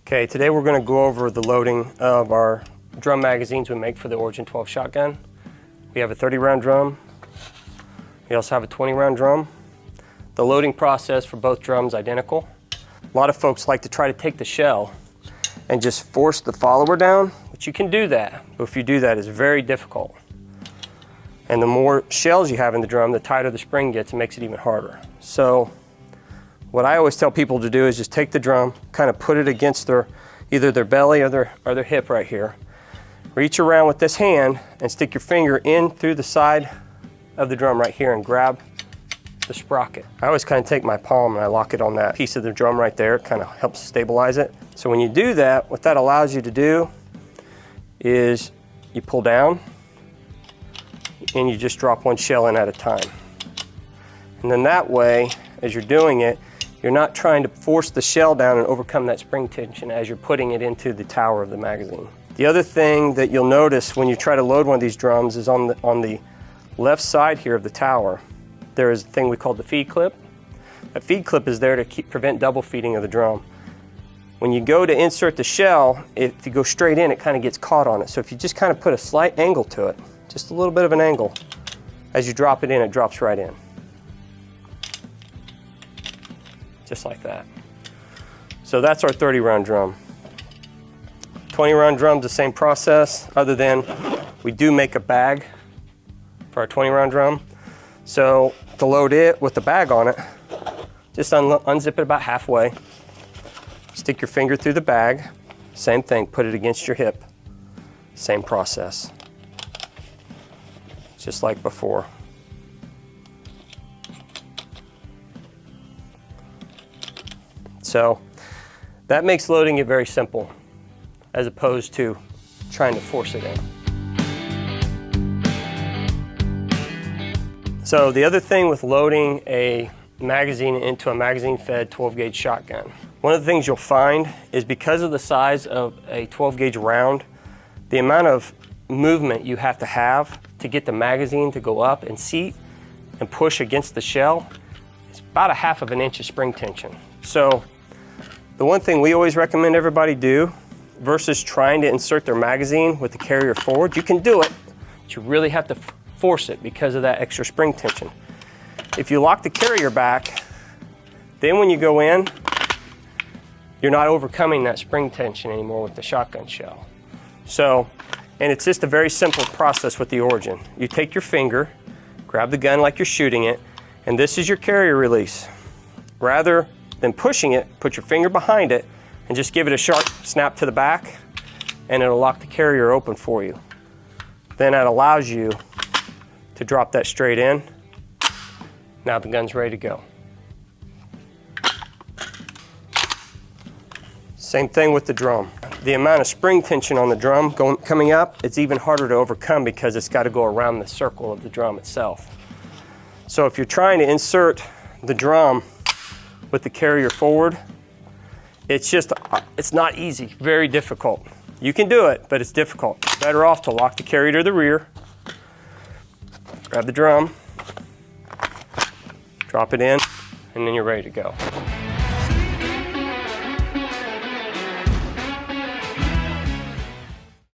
Okay, today we're going to go over the loading of our drum magazines we make for the Origin-12 shotgun. We have a 30-round drum. We also have a 20-round drum. The loading process for both drums is identical. A lot of folks like to try to take the shell and just force the follower down, but you can do that. But if you do that, it's very difficult. And the more shells you have in the drum, the tighter the spring gets, and makes it even harder. So what I always tell people to do is just take the drum, kind of put it against either their belly or their hip right here. Reach around with this hand and stick your finger in through the side of the drum right here and grab the sprocket. I always kind of take my palm and I lock it on that piece of the drum right there. It kind of helps stabilize it. So when you do that, what that allows you to do is you pull down and you just drop one shell in at a time. And then that way, as you're doing it, you're not trying to force the shell down and overcome that spring tension as you're putting it into the tower of the magazine. The other thing that you'll notice when you try to load one of these drums is on the left side here of the tower, there is a thing we call the feed clip. That feed clip is there to prevent double feeding of the drum. When you go to insert the shell, if you go straight in, it kind of gets caught on it. So if you just kind of put a slight angle to it, just a little bit of an angle, as you drop it in, it drops right in. Just like that. So that's our 30-round drum. 20-round drum's the same process, other than we do make a bag for our 20-round drum. So to load it with the bag on it, just unzip it about halfway, stick your finger through the bag, same thing, put it against your hip, same process, just like before. So that makes loading it very simple, as opposed to trying to force it in. So the other thing with loading a magazine into a magazine-fed 12-gauge shotgun, one of the things you'll find is because of the size of a 12-gauge round, the amount of movement you have to get the magazine to go up and seat and push against the shell is about 1/2 inch of spring tension. So the one thing we always recommend everybody do, versus trying to insert their magazine with the carrier forward, you can do it, but you really have to force it because of that extra spring tension. If you lock the carrier back, then when you go in, you're not overcoming that spring tension anymore with the shotgun shell. So, and it's just a very simple process with the Origin. You take your finger, grab the gun like you're shooting it, and this is your carrier release. Rather than pushing it, put your finger behind it and just give it a sharp snap to the back, and it'll lock the carrier open for you. Then that allows you to drop that straight in. Now the gun's ready to go. Same thing with the drum. The amount of spring tension on the drum coming up, it's even harder to overcome because it's got to go around the circle of the drum itself. So if you're trying to insert the drum with the carrier forward, it's not easy, very difficult. You can do it, but it's difficult. Better off to lock the carrier to the rear, grab the drum, drop it in, and then you're ready to go.